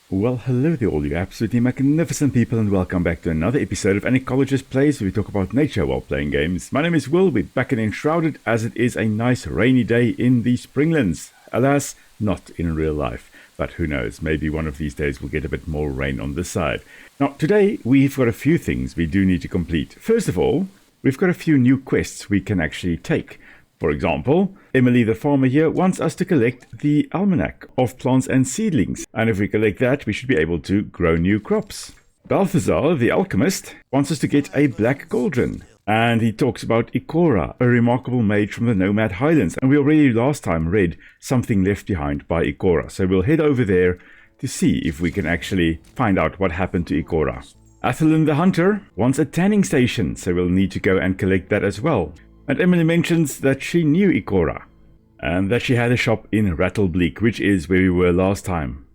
Well, hello there all you absolutely magnificent people, and welcome back to another episode of An Ecologist Plays, where we talk about nature while playing games. My name is Will, we're back in Enshrouded, as it is a nice rainy day in the Springlands. Alas, not in real life, but who knows, maybe one of these days we'll get a bit more rain on this side. Now, today we've got a few things we do need to complete. First of all, we've got a few new quests we can actually take. For example, Emily the farmer here wants us to collect the almanac of plants and seedlings, and if we collect that, we should be able to grow new crops. Balthazar, the alchemist, wants us to get a black cauldron, and he talks about Ikora, a remarkable mage from the Nomad Highlands, and we already last time read Something Left Behind by Ikora, so we'll head over there to see if we can actually find out what happened to Ikora. Athelin the hunter wants a tanning station, so we'll need to go and collect that as well. And Emily mentions that she knew Ikora, and that she had a shop in Rattlebleak, which is where we were last time.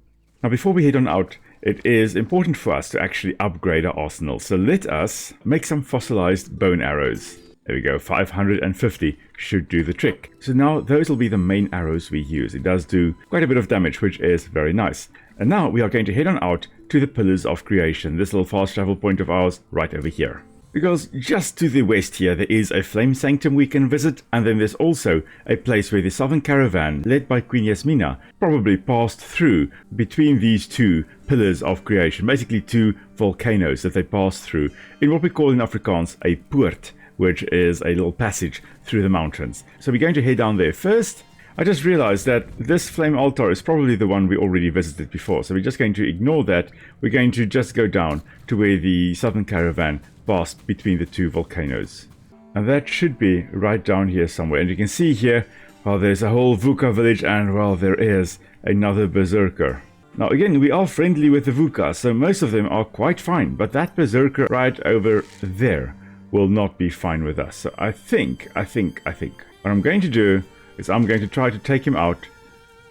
Now before we head on out, it is important for us to actually upgrade our arsenal, so let us make some fossilized bone arrows. There we go, 550 should do the trick. So now those will be the main arrows we use. It does do quite a bit of damage, which is very nice. And now we are going to head on out to the Pillars of Creation, this little fast travel point of ours right over here. Because just to the west here there is a flame sanctum we can visit, and then there's also a place where the southern caravan, led by Queen Yasmina, probably passed through between these two pillars of creation, basically two volcanoes that they passed through in what we call in Afrikaans a poort, which is a little passage through the mountains. So we're going to head down there first. I just realized that this flame altar is probably the one we already visited before, so we're just going to ignore that. We're going to just go down to where the southern caravan passed between the two volcanoes. And that should be right down here somewhere. And you can see here, well, there's a whole VUCA village, and well, there is another berserker. Now again, we are friendly with the VUCA, so most of them are quite fine, but that berserker right over there will not be fine with us. So I think what I'm going to do is I'm going to try to take him out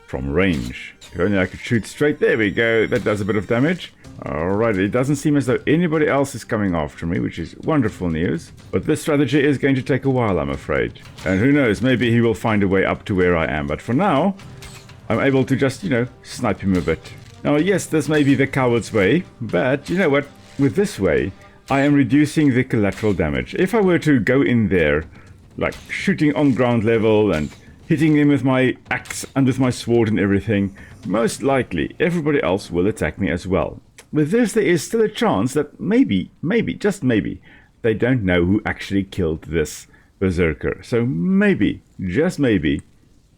from range. If only I could shoot straight. There we go. That does a bit of damage. Alright, it doesn't seem as though anybody else is coming after me, which is wonderful news. But this strategy is going to take a while, I'm afraid. And who knows, maybe he will find a way up to where I am. But for now, I'm able to just, snipe him a bit. Now, yes, this may be the coward's way, but you know what? With this way, I am reducing the collateral damage. If I were to go in there, like shooting on ground level and hitting him with my axe and with my sword and everything, most likely everybody else will attack me as well. With this, there is still a chance that maybe, just maybe, they don't know who actually killed this berserker. So maybe, just maybe,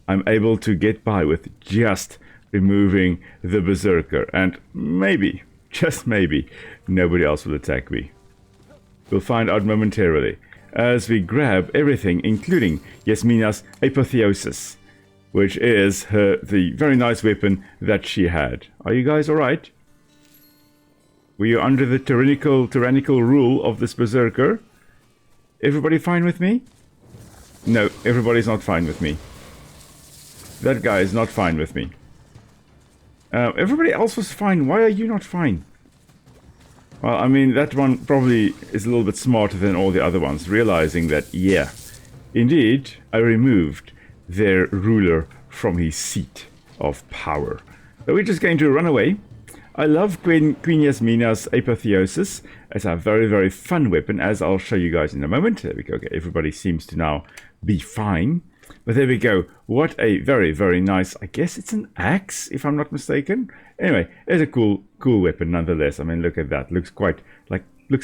I'm able to get by with just removing the berserker. And maybe, just maybe, nobody else will attack me. We'll find out momentarily as we grab everything, including Yasmina's apotheosis, which is the very nice weapon that she had. Are you guys alright? Were you under the tyrannical rule of this berserker? Everybody fine with me? No, everybody's not fine with me. That guy is not fine with me. Everybody else was fine. Why are you not fine? Well, I mean, that one probably is a little bit smarter than all the other ones, realizing that, yeah, indeed, I removed their ruler from his seat of power. So we're just going to run away. I love Queen Yasmina's apotheosis as a very, very fun weapon, as I'll show you guys in a moment. There we go. Okay, everybody seems to now be fine. But there we go. What a very, very nice, I guess it's an axe, if I'm not mistaken. Anyway, it's a cool weapon nonetheless. I mean, look at that. Looks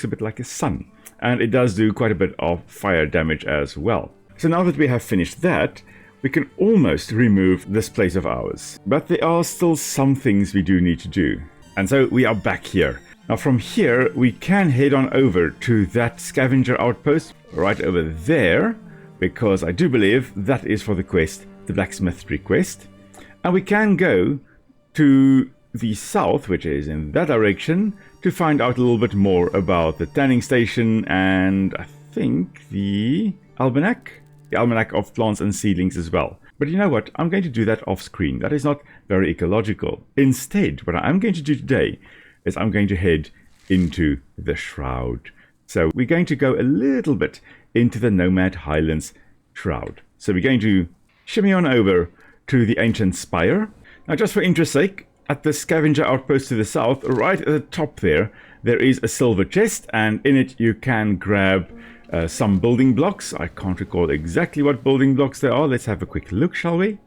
a bit like a sun. And it does do quite a bit of fire damage as well. So now that we have finished that, we can almost remove this place of ours. But there are still some things we do need to do. And so we are back here. Now from here, we can head on over to that scavenger outpost right over there, because I do believe that is for the quest, the blacksmithry quest. And we can go to the south, which is in that direction, to find out a little bit more about the tanning station and I think the almanac of plants and seedlings as well. But you know what? I'm going to do that off screen. That is not very ecological. Instead, what I'm going to do today is I'm going to head into the Shroud. So we're going to go a little bit into the Nomad Highlands Shroud. So we're going to shimmy on over to the ancient spire. Now, just for interest's sake, at the scavenger outpost to the south, right at the top there, there is a silver chest, and in it you can grab some building blocks. I can't recall exactly what building blocks there are. Let's have a quick look, shall we?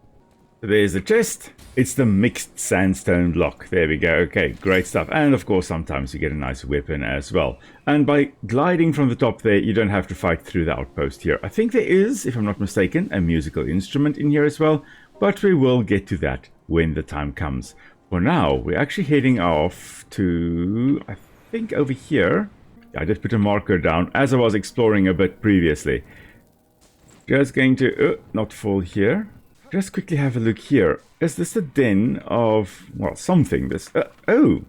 There's the chest. It's the mixed sandstone block. There we go. Okay, great stuff. And of course, sometimes you get a nice weapon as well. And by gliding from the top there, you don't have to fight through the outpost here. I think there is, if I'm not mistaken, a musical instrument in here as well. But we will get to that when the time comes. For now, we're actually heading off to, I think, over here. I just put a marker down as I was exploring a bit previously. Just going to not fall here. Just quickly have a look here. Is this a den of, well, something? This oh,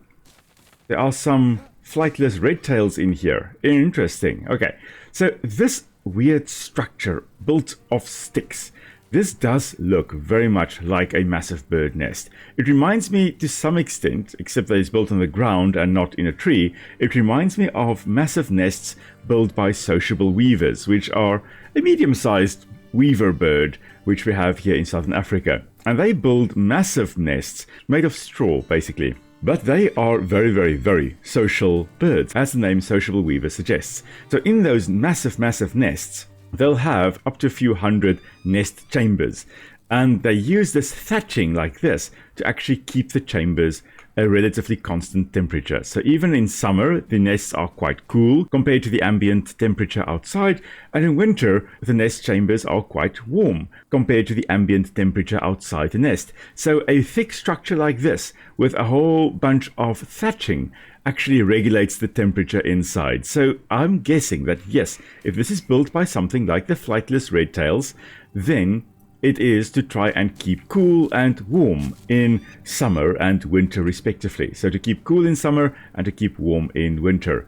there are some flightless red tails in here. Interesting. Okay, so this weird structure built of sticks. This does look very much like a massive bird nest. It reminds me to some extent, except that it's built on the ground and not in a tree, it reminds me of massive nests built by sociable weavers, which are a medium-sized weaver bird, which we have here in Southern Africa. And they build massive nests made of straw, basically. But they are very, very, very social birds, as the name sociable weaver suggests. So in those massive, massive nests, they'll have up to a few hundred nest chambers, and they use this thatching like this to actually keep the chambers a relatively constant temperature. So even in summer, the nests are quite cool compared to the ambient temperature outside, and in winter, the nest chambers are quite warm compared to the ambient temperature outside the nest. So a thick structure like this, with a whole bunch of thatching, actually regulates the temperature inside. So I'm guessing that yes, if this is built by something like the flightless red tails, then it is to try and keep cool and warm in summer and winter respectively. So to keep cool in summer and to keep warm in winter.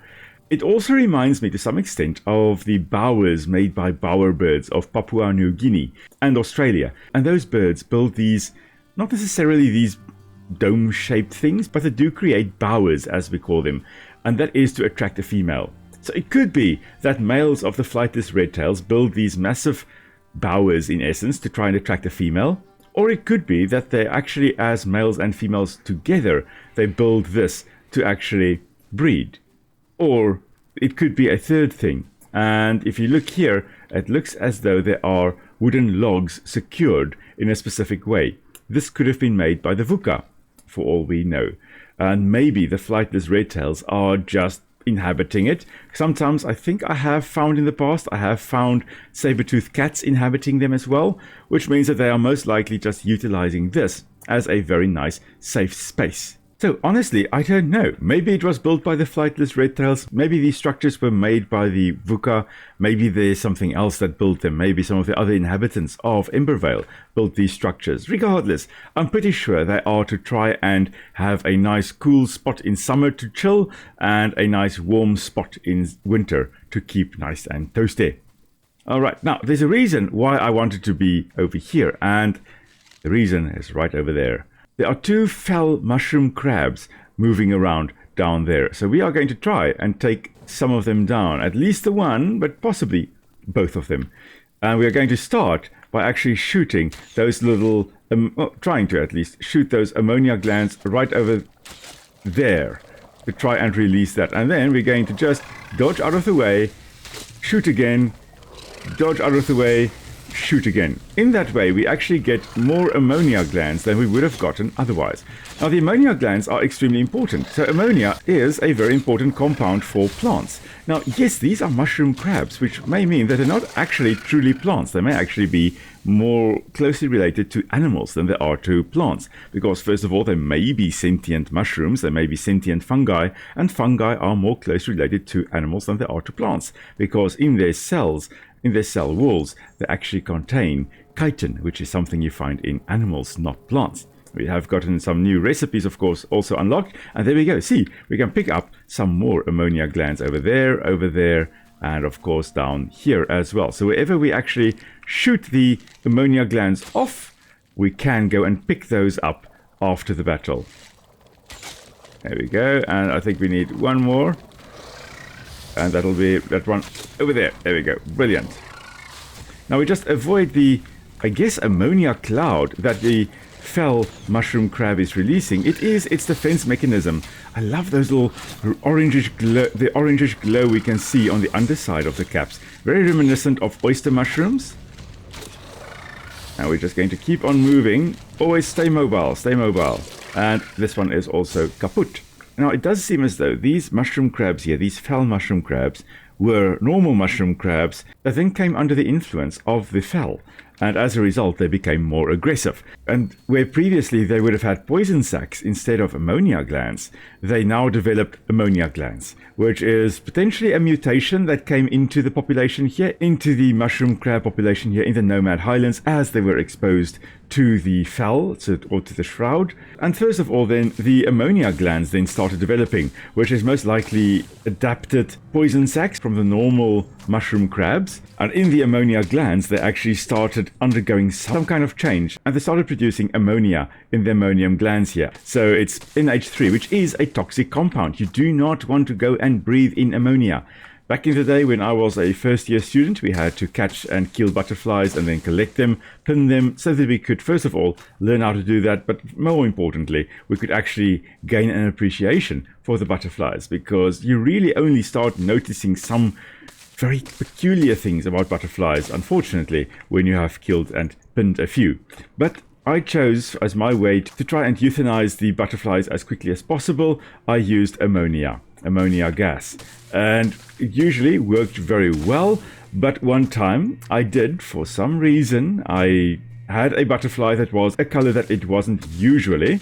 It also reminds me to some extent of the bowers made by bowerbirds of Papua New Guinea and Australia. And those birds build these, not necessarily these dome-shaped things, but they do create bowers, as we call them, and that is to attract a female. So it could be that males of the flightless red tails build these massive bowers in essence to try and attract a female, or it could be that they actually, as males and females together, they build this to actually breed. Or it could be a third thing, and if you look here, it looks as though there are wooden logs secured in a specific way. This could have been made by the Vuka, for all we know. And maybe the flightless red tails are just inhabiting it. Sometimes I think I have found in the past, I have found saber-toothed cats inhabiting them as well, which means that they are most likely just utilizing this as a very nice safe space. So honestly, I don't know. Maybe it was built by the flightless red tails. Maybe these structures were made by the Vuka. Maybe there's something else that built them. Maybe some of the other inhabitants of Embervale built these structures. Regardless, I'm pretty sure they are to try and have a nice cool spot in summer to chill and a nice warm spot in winter to keep nice and toasty. Alright, now there's a reason why I wanted to be over here, and the reason is right over there. There are two fell mushroom crabs moving around down there. So we are going to try and take some of them down. At least the one, but possibly both of them. And we are going to start by actually shooting those little, trying to at least shoot those ammonia glands right over there to try and release that. And then we're going to just dodge out of the way, shoot again, dodge out of the way, shoot again. In that way, we actually get more ammonia glands than we would have gotten otherwise. Now, the ammonia glands are extremely important. So ammonia is a very important compound for plants. Now, yes, these are mushroom crabs, which may mean that they're not actually truly plants. They may actually be more closely related to animals than they are to plants. Because first of all, they may be sentient mushrooms, they may be sentient fungi, and fungi are more closely related to animals than they are to plants. Because in their cells, in their cell walls, they actually contain chitin, which is something you find in animals, not plants. We have gotten some new recipes, of course, also unlocked. And there we go. See, we can pick up some more ammonia glands over there, and of course down here as well. So wherever we actually shoot the ammonia glands off, we can go and pick those up after the battle. There we go. And I think we need one more. And that'll be that one over there. There we go. Brilliant. Now we just avoid the, I guess, ammonia cloud that the fell mushroom crab is releasing, it is its defense mechanism. I love those little orangish glow, the orangish glow we can see on the underside of the caps. Very reminiscent of oyster mushrooms. Now we're just going to keep on moving. Always stay mobile, stay mobile. And this one is also kaput. Now it does seem as though these mushroom crabs here, these fell mushroom crabs, were normal mushroom crabs that then came under the influence of the fell. And as a result, they became more aggressive. And where previously they would have had poison sacs instead of ammonia glands, they now developed ammonia glands, which is potentially a mutation that came into the population here, into the mushroom crab population here in the Nomad Highlands as they were exposed to the fell, or to the shroud. And first of all then, the ammonia glands then started developing, which is most likely adapted poison sacs from the normal mushroom crabs. And in the ammonia glands, they actually started undergoing some kind of change, and they started producing ammonia in the ammonium glands here. So it's NH3, which is a toxic compound. You do not want to go and breathe in ammonia. Back in the day when I was a first year student, we had to catch and kill butterflies and then collect them, pin them, so that we could first of all learn how to do that, but more importantly, we could actually gain an appreciation for the butterflies, because you really only start noticing some very peculiar things about butterflies, unfortunately, when you have killed and pinned a few. But I chose as my way to try and euthanize the butterflies as quickly as possible. I used ammonia gas, and it usually worked very well. But one time I did, for some reason, I had a butterfly that was a color that it wasn't usually,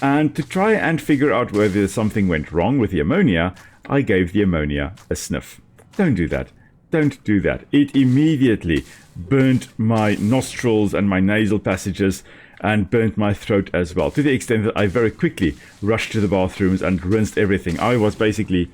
and to try and figure out whether something went wrong with the ammonia, I gave the ammonia a sniff. Don't do that. Don't do that. It immediately burnt my nostrils and my nasal passages and burnt my throat as well, to the extent that I very quickly rushed to the bathrooms and rinsed everything. I was basically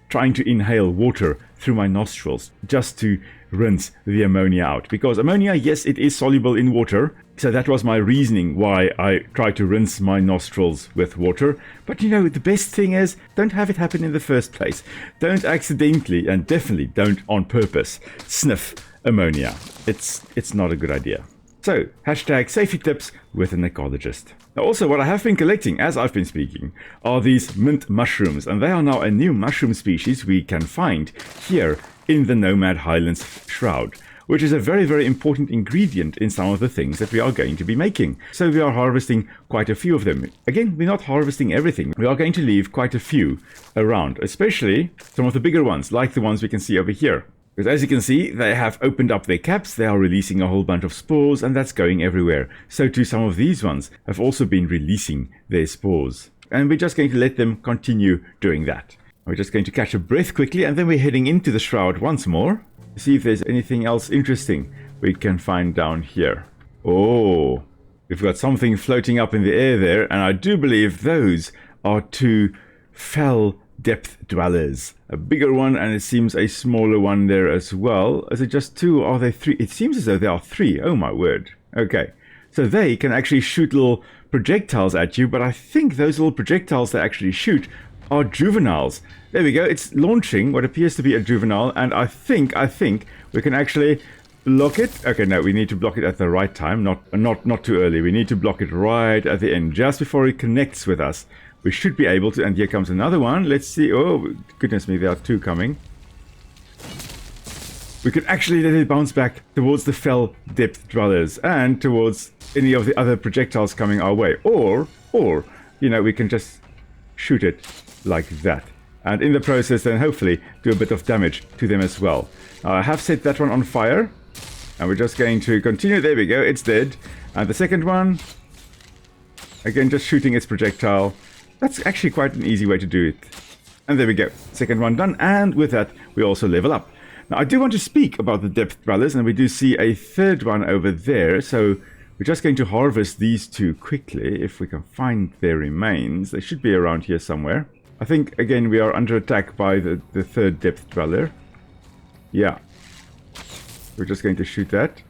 trying to inhale water through my nostrils just to rinse the ammonia out. Because ammonia, yes, it is soluble in water. So that was my reasoning why I tried to rinse my nostrils with water. But you know, the best thing is, don't have it happen in the first place. Don't accidentally, and definitely don't on purpose, sniff ammonia. It's not a good idea. So, hashtag safety tips with an ecologist. Now also, what I have been collecting as I've been speaking are these mint mushrooms, and they are now a new mushroom species we can find here in the Nomad Highlands Shroud, which is a very, very important ingredient in some of the things that we are going to be making. So we are harvesting quite a few of them. Again, we're not harvesting everything. We are going to leave quite a few around, especially some of the bigger ones, like the ones we can see over here. Because as you can see, they have opened up their caps, they are releasing a whole bunch of spores, and that's going everywhere. So too some of these ones have also been releasing their spores. And we're just going to let them continue doing that. We're just going to catch a breath quickly, and then we're heading into the shroud once more to see if there's anything else interesting we can find down here. Oh, we've got something floating up in the air there, and I do believe those are two fell depth dwellers. A bigger one, and it seems a smaller one there as well. Is it just two, or are they three? It seems as though there are three. Oh my word. Okay, so they can actually shoot little projectiles at you, but I think those little projectiles they actually shoot are juveniles. There we go. It's launching what appears to be a juvenile, and I think we can actually block it. Okay, no, we need to block it at the right time, not too early. We need to block it right at the end, just before it connects with us. We should be able to, and here comes another one. Let's see. Oh, goodness me, there are two coming. We could actually let it bounce back towards the fell depth dwellers and towards any of the other projectiles coming our way. Or, you know, we can just shoot it like that. And in the process, then hopefully do a bit of damage to them as well. I have set that one on fire. And we're just going to continue. There we go. It's dead. And the second one, again, just shooting its projectile. That's actually quite an easy way to do it. And there we go. Second one done. And with that, we also level up. Now, I do want to speak about the depth dwellers, and we do see a third one over there. So we're just going to harvest these two quickly, if we can find their remains. They should be around here somewhere. I think, again, we are under attack by the third depth dweller. Yeah. We're just going to shoot that.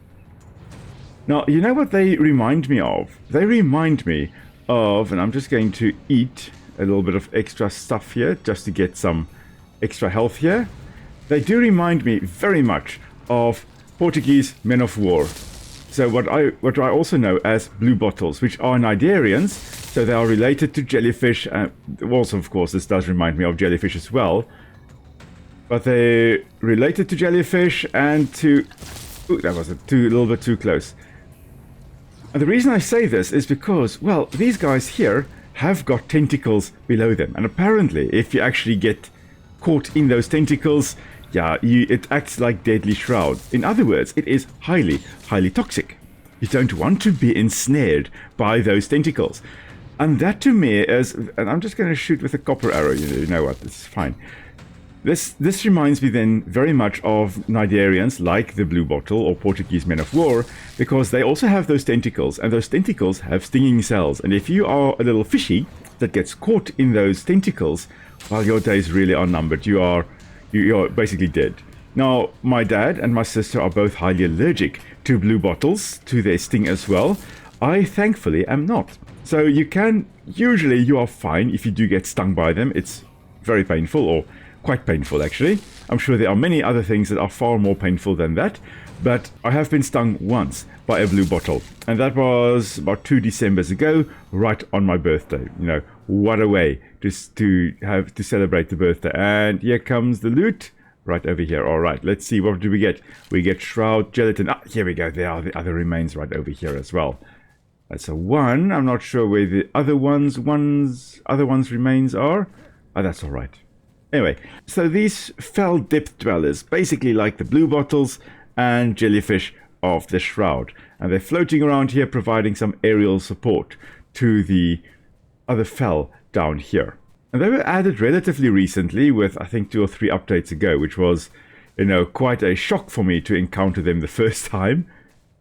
Now, you know what they remind me of? They remind me of, and I'm just going to eat a little bit of extra stuff here just to get some extra health here. They do remind me very much of Portuguese men of war. So what I also know as blue bottles, which are cnidarians, so they are related to jellyfish. Also, of course, this does remind me of jellyfish as well. But they're related to jellyfish and to... Ooh, that was a little bit too close. And the reason I say this is because, well, these guys here have got tentacles below them. And apparently, if you actually get caught in those tentacles, yeah, it acts like deadly shroud. In other words, it is highly, highly toxic. You don't want to be ensnared by those tentacles. And that to me is... And I'm just going to shoot with a copper arrow, you know what, it's fine. This reminds me then very much of cnidarians like the blue bottle or Portuguese men of war, because they also have those tentacles, and those tentacles have stinging cells. And if you are a little fishy that gets caught in those tentacles, well, your days really are numbered. You're basically dead. Now, my dad and my sister are both highly allergic to blue bottles, to their sting as well. I thankfully am not. So usually you are fine if you do get stung by them. It's very painful, or quite painful actually. I'm sure there are many other things that are far more painful than that, but I have been stung once by a blue bottle, and that was about 2 Decembers ago, right on my birthday. You know, what a way just to have to celebrate the birthday. And here comes the loot right over here. All right, let's see, what do we get? We get shroud gelatin. Ah, here we go. There are the other remains right over here as well. That's a 1. I'm not sure where the other ones remains are. Oh, that's all right. Anyway, so these fell depth dwellers, basically like the blue bottles and jellyfish of the shroud. And they're floating around here, providing some aerial support to the other fell down here. And they were added relatively recently with, I think, 2 or 3 updates ago, which was, you know, quite a shock for me to encounter them the first time.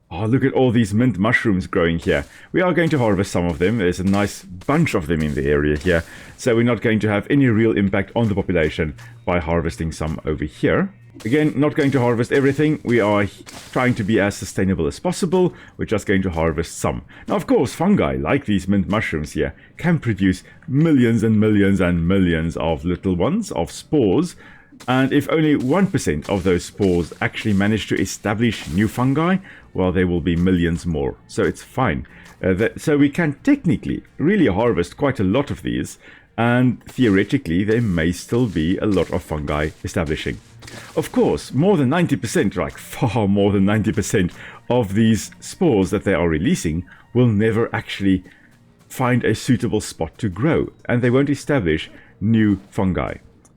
Oh, look at all these mint mushrooms growing here. We are going to harvest some of them. There's a nice bunch of them in the area here. So we're not going to have any real impact on the population by harvesting some over here. Again, not going to harvest everything. We are trying to be as sustainable as possible. We're just going to harvest some. Now, of course, fungi, like these mint mushrooms here, can produce millions and millions and millions of little ones, of spores. And if only 1% of those spores actually manage to establish new fungi, well, there will be millions more. So it's fine. So we can technically really harvest quite a lot of these, and theoretically there may still be a lot of fungi establishing. Of course, more than 90%, like far more than 90% of these spores that they are releasing will never actually find a suitable spot to grow, and they won't establish new fungi.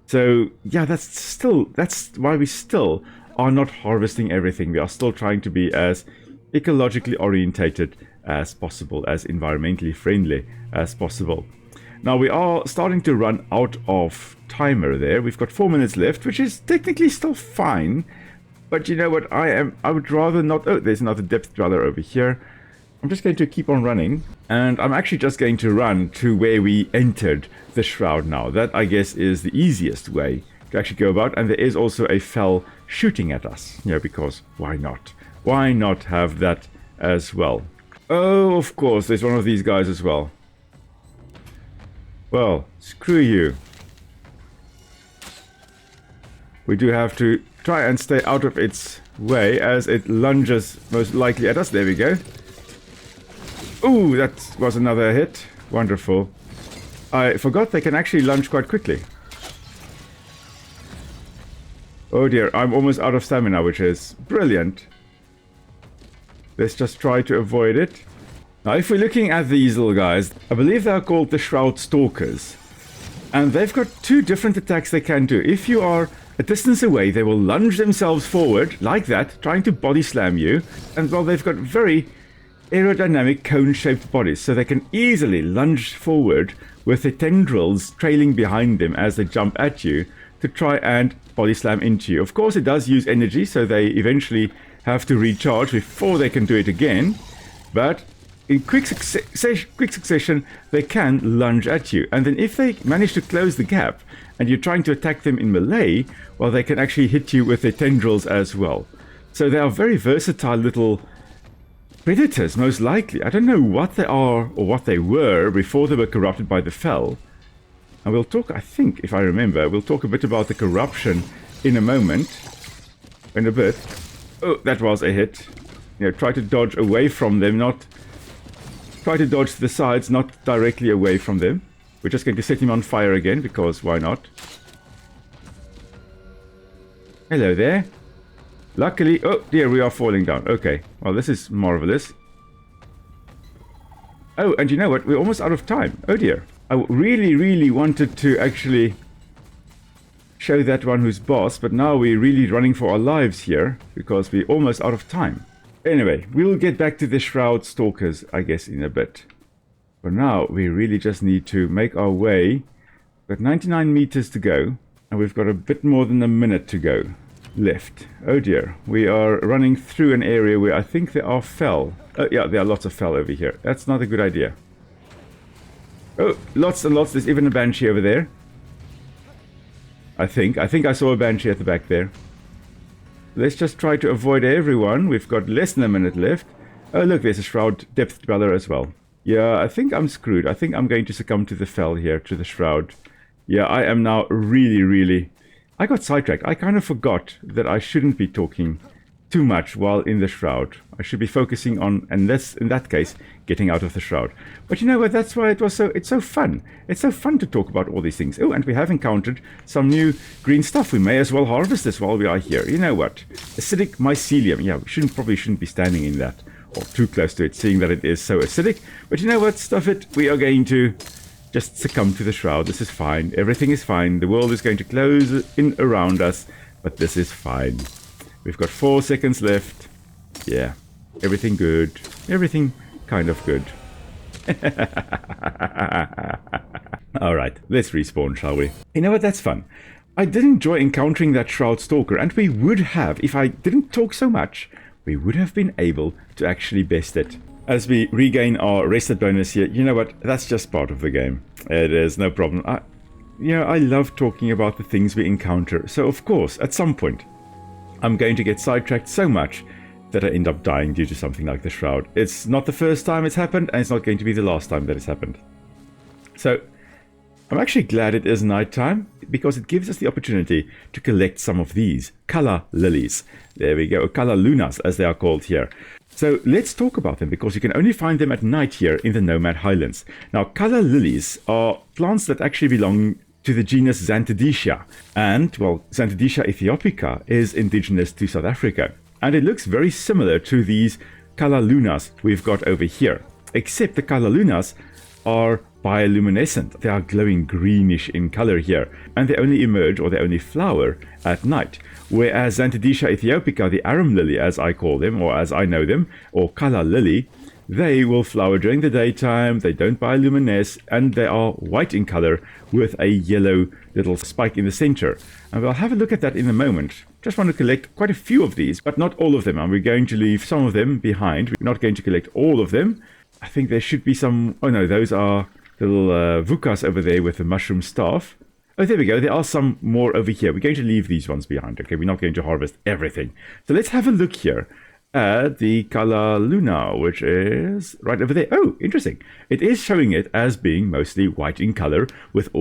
So yeah, that's why we still are not harvesting everything. We are still trying to be as ecologically orientated as possible, as environmentally friendly as possible. Now we are starting to run out of timer there. We've got 4 minutes left, which is technically still fine. But you know what, I would rather not... Oh, there's another depth dweller over here. I'm just going to keep on running, and I'm actually just going to run to where we entered the shroud now. That, I guess, is the easiest way to actually go about, and there is also a fell shooting at us, you know, because why not? Why not have that as well? Oh, of course, there's one of these guys as well. Well, screw you. We do have to try and stay out of its way as it lunges most likely at us. There we go. Ooh, that was another hit. Wonderful. I forgot they can actually lunge quite quickly. Oh dear, I'm almost out of stamina, which is brilliant. Let's just try to avoid it. Now, if we're looking at these little guys, I believe they are called the Shroud Stalkers. And they've got 2 different attacks they can do. If you are a distance away, they will lunge themselves forward, like that, trying to body slam you. And well, they've got very aerodynamic cone-shaped bodies, so they can easily lunge forward with the tendrils trailing behind them as they jump at you to try and body slam into you. Of course, it does use energy, so they eventually have to recharge before they can do it again. But in quick succession, they can lunge at you. And then if they manage to close the gap and you're trying to attack them in melee, well, they can actually hit you with their tendrils as well. So they are very versatile little predators, most likely. I don't know what they are or what they were before they were corrupted by the fell. And we'll talk, I think, if I remember, we'll talk a bit about the corruption in a moment. In a bit. Oh, that was a hit. try to dodge away from them, not try to dodge to the sides, not directly away from them. We're just going to set him on fire again, because why not? Hello there. Luckily, oh dear, we are falling down. Okay, well, this is marvelous. Oh, and you know what? We're almost out of time. Oh dear. I really wanted to actually show that one who's boss, but now we're really running for our lives here because we're almost out of time. Anyway, we'll get back to the Shroud Stalkers, I guess, in a bit. For now, we really just need to make our way. We've got 99 meters to go, and we've got a bit more than a minute to go left. Oh dear, we are running through an area where I think there are fell. Oh yeah, there are lots of fell over here. That's not a good idea. Oh, lots and lots. There's even a banshee over there. I think I saw a banshee at the back there. Let's just try to avoid everyone. We've got less than a minute left. Oh look, there's a Shroud Depthdweller as well. Yeah, I think I'm screwed. I think I'm going to succumb to the fell here, to the Shroud. Yeah, I am now really... I got sidetracked. I kind of forgot that I shouldn't be talking too much while in the Shroud. I should be focusing on, and this, in that case, getting out of the Shroud. But you know what, that's why it's so fun. It's so fun to talk about all these things. Oh, and we have encountered some new green stuff. We may as well harvest this while we are here. You know what? Acidic mycelium. Yeah, we probably shouldn't be standing in that, or too close to it, seeing that it is so acidic. But you know what? Stuff it. We are going to just succumb to the Shroud. This is fine. Everything is fine. The world is going to close in around us, but this is fine. We've got 4 seconds left. Yeah, everything good. Everything kind of good. Alright, let's respawn, shall we? You know what, that's fun. I did enjoy encountering that Shroud Stalker, and we would have, if I didn't talk so much, we would have been able to actually best it. As we regain our rested bonus here, you know what, that's just part of the game. It is no problem. I love talking about the things we encounter, so of course, at some point, I'm going to get sidetracked so much that I end up dying due to something like the Shroud. It's not the first time it's happened, and it's not going to be the last time that it's happened. So, I'm actually glad it is nighttime, because it gives us the opportunity to collect some of these color lilies. There we go, color lunas, as they are called here. So let's talk about them, because you can only find them at night here in the Nomad Highlands. Now, color lilies are plants that actually belong to the genus Xanthodecia, and, well, Xanthodecia ethiopica is indigenous to South Africa, and it looks very similar to these color lunas we've got over here, except the color lunas are bioluminescent. They are glowing greenish in color here, and they only emerge, or they only flower, at night, whereas Xanthodecia ethiopica, the arum lily as I call them, or as I know them, or color lily, they will flower during the daytime, they don't bioluminesce, and they are white in color with a yellow little spike in the center. And we'll have a look at that in a moment. Just want to collect quite a few of these, but not all of them, and we're going to leave some of them behind. We're not going to collect all of them. I think there should be some... Oh no, those are little vukas over there with the mushroom staff. Oh, there we go. There are some more over here. We're going to leave these ones behind, okay? We're not going to harvest everything. So let's have a look here at the Kala Luna, which is right over there. Oh, interesting. It is showing it as being mostly white in color with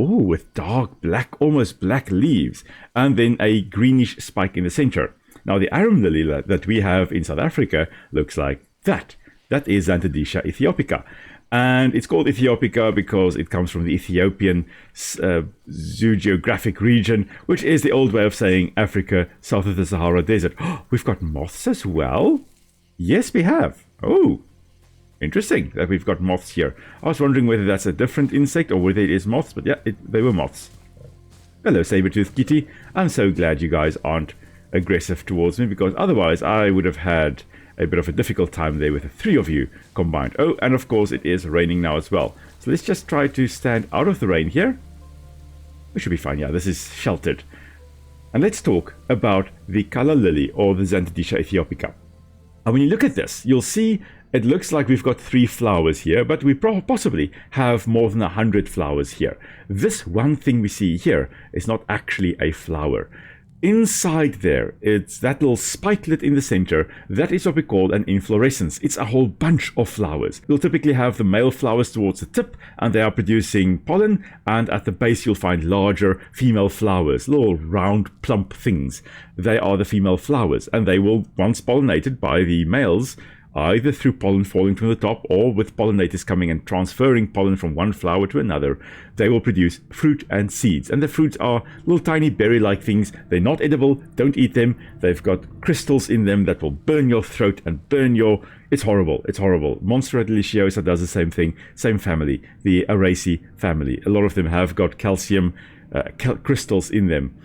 dark black, almost black leaves, and then a greenish spike in the center. Now, the arum lily that we have in South Africa looks like that. That is Xanthodecia ethiopica. And it's called Ethiopica because it comes from the Ethiopian zoogeographic region, which is the old way of saying Africa, south of the Sahara Desert. Oh, we've got moths as well? Yes, we have. Oh, interesting that we've got moths here. I was wondering whether that's a different insect or whether it is moths, but yeah, they were moths. Hello, saber-toothed kitty. I'm so glad you guys aren't aggressive towards me, because otherwise I would have had a bit of a difficult time there with the 3 of you combined. Oh, and of course it is raining now as well. So let's just try to stand out of the rain here. We should be fine, yeah, this is sheltered. And let's talk about the Kala Lily, or the Xanthodecia ethiopica. And when you look at this, you'll see it looks like we've got 3 flowers here, but we possibly have more than 100 flowers here. This one thing we see here is not actually a flower. Inside there, it's that little spikelet in the center. That is what we call an inflorescence. It's a whole bunch of flowers. You'll typically have the male flowers towards the tip, and they are producing pollen, and at the base you'll find larger female flowers, little round plump things. They are the female flowers, and they will, once pollinated by the males, either through pollen falling from the top or with pollinators coming and transferring pollen from one flower to another, they will produce fruit and seeds. And the fruits are little tiny berry-like things. They're not edible. Don't eat them. They've got crystals in them that will burn your throat and burn your... It's horrible. It's horrible. Monstera deliciosa does the same thing. Same family. The Araceae family. A lot of them have got calcium crystals in them.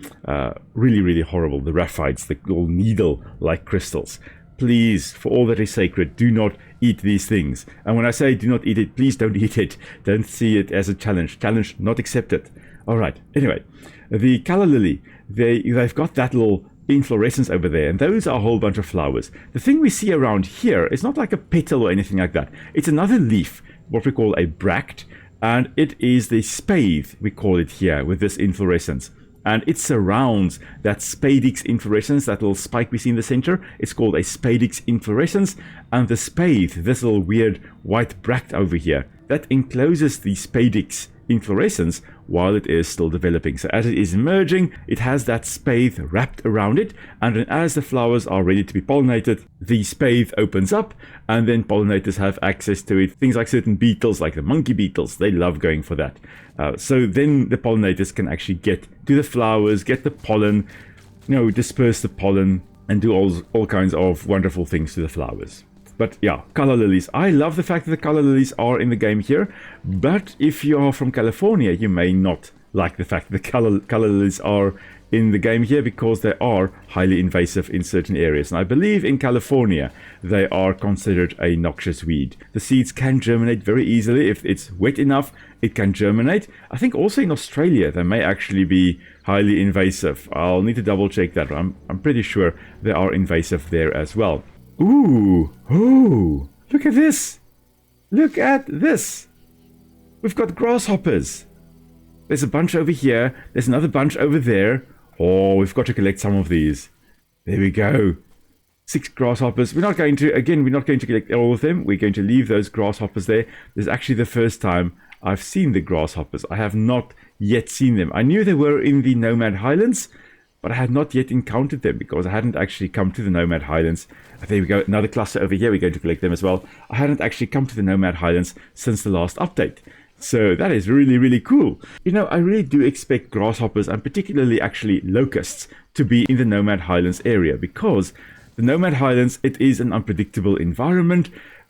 Really, really horrible. The raphides, the little needle-like crystals. Please, for all that is sacred, do not eat these things. And when I say do not eat it, please don't eat it. Don't see it as a challenge. Challenge not accepted. All right. Anyway, the calla lily, they've got that little inflorescence over there, and those are a whole bunch of flowers. The thing we see around here is not like a petal or anything like that. It's another leaf, what we call a bract, and it is the spathe, we call it here, with this inflorescence. And it surrounds that spadix inflorescence, that little spike we see in the center. It's called a spadix inflorescence. And the spathe, this little weird white bract over here, that encloses the spadix inflorescence while it is still developing. So as it is emerging, it has that spathe wrapped around it, and then as the flowers are ready to be pollinated, the spathe opens up, and then pollinators have access to it. Things like certain beetles, like the monkey beetles, they love going for that. So then the pollinators can actually get to the flowers, get the pollen, disperse the pollen, and do all kinds of wonderful things to the flowers. But yeah, calla lilies. I love the fact that the calla lilies are in the game here. But if you are from California, you may not like the fact that the calla lilies are in the game here, because they are highly invasive in certain areas. And I believe in California, they are considered a noxious weed. The seeds can germinate very easily. If it's wet enough, it can germinate. I think also in Australia, they may actually be highly invasive. I'll need to double check that. I'm pretty sure they are invasive there as well. Ooh, look at this. Look at this. We've got grasshoppers. There's a bunch over here. There's another bunch over there. Oh, we've got to collect some of these. There we go. 6 grasshoppers. We're not going to collect all of them. We're going to leave those grasshoppers there. This is actually the first time I've seen the grasshoppers. I have not yet seen them. I knew they were in the Nomad Highlands, but I had not yet encountered them because I hadn't actually come to the Nomad Highlands. There we go, another cluster over here. We're going to collect them as well. I hadn't actually come to the Nomad Highlands since the last update. So that is really, really cool. I really do expect grasshoppers, and particularly actually locusts, to be in the Nomad Highlands area, because the Nomad Highlands, it is an unpredictable environment,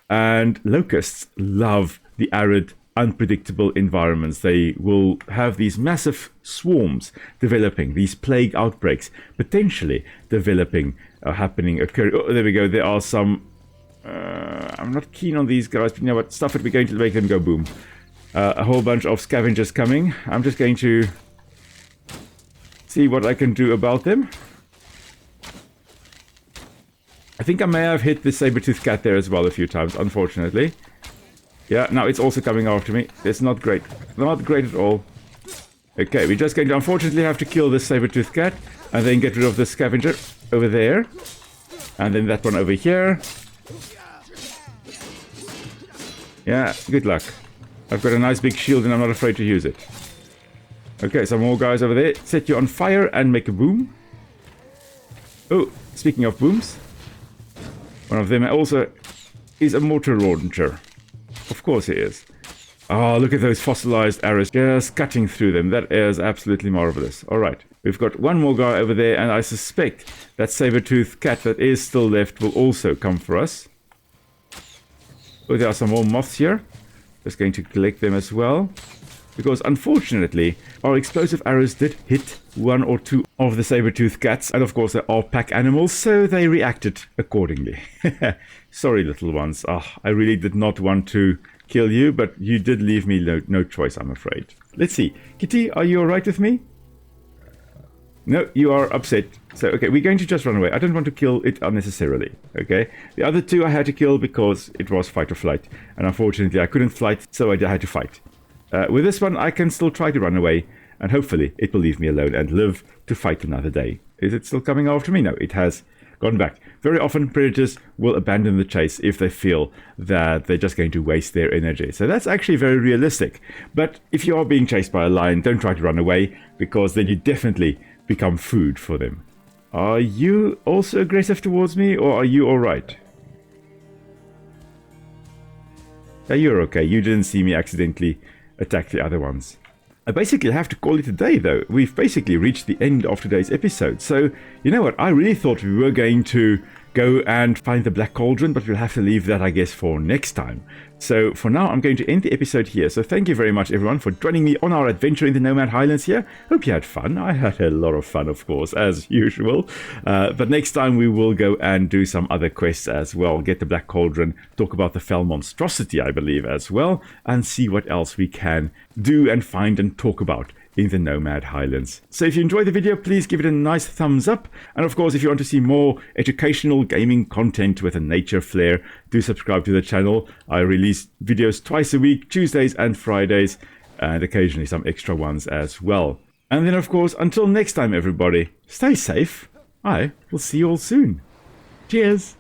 and locusts love the arid, unpredictable environments. They will have these massive swarms developing, these plague outbreaks potentially developing, occurring. Oh, there we go. There are some... I'm not keen on these guys, but you know what? Stuff it. We're going to make them go boom. A whole bunch of scavengers coming. I'm just going to see what I can do about them. I think I may have hit the saber-toothed cat there as well a few times, unfortunately. Yeah, now it's also coming after me. It's not great. Not great at all. Okay, we're just going to unfortunately have to kill this saber-toothed cat and then get rid of the scavenger over there. And then that one over here. Yeah, good luck. I've got a nice big shield and I'm not afraid to use it. Okay, some more guys over there. Set you on fire and make a boom. Oh, speaking of booms, one of them also is a mortar launcher. Of course he is. Oh, look at those fossilized arrows just cutting through them. That is absolutely marvelous. All right, we've got one more guy over there, and I suspect that saber-toothed cat that is still left will also come for us. Oh, there are some more moths here. Just going to collect them as well, because unfortunately our explosive arrows did hit one or two of the saber-toothed cats, and of course they are pack animals, so they reacted accordingly. Sorry, little ones. I really did not want to kill you, but you did leave me no choice, I'm afraid. Let's see. Kitty, are you alright with me? No, you are upset. So, okay, we're going to just run away. I don't want to kill it unnecessarily, okay? The other two I had to kill because it was fight or flight. And unfortunately, I couldn't flight, so I had to fight. With this one, I can still try to run away. And hopefully, it will leave me alone and live to fight another day. Is it still coming after me? No, it has gone back. Very often predators will abandon the chase if they feel that they're just going to waste their energy. So that's actually very realistic. But if you are being chased by a lion, don't try to run away, because then you definitely become food for them. Are you also aggressive towards me, or are you alright? Yeah, you're okay. You didn't see me accidentally attack the other ones. I basically have to call it a day, though. We've basically reached the end of today's episode. So, you know what? I really thought we were going to go and find the Black Cauldron, but we'll have to leave that, I guess, for next time. So for now, I'm going to end the episode here. So thank you very much, everyone, for joining me on our adventure in the Nomad Highlands here. Hope you had fun. I had a lot of fun, of course, as usual. But next time we will go and do some other quests as well. Get the Black Cauldron, talk about the fell monstrosity, I believe, as well, and see what else we can do and find and talk about in the Nomad Highlands. So if you enjoyed the video, please give it a nice thumbs up. And of course, if you want to see more educational gaming content with a nature flair, do subscribe to the channel. I release videos twice a week, Tuesdays and Fridays, and occasionally some extra ones as well. And then of course, until next time everybody, stay safe. I will see you all soon. Cheers!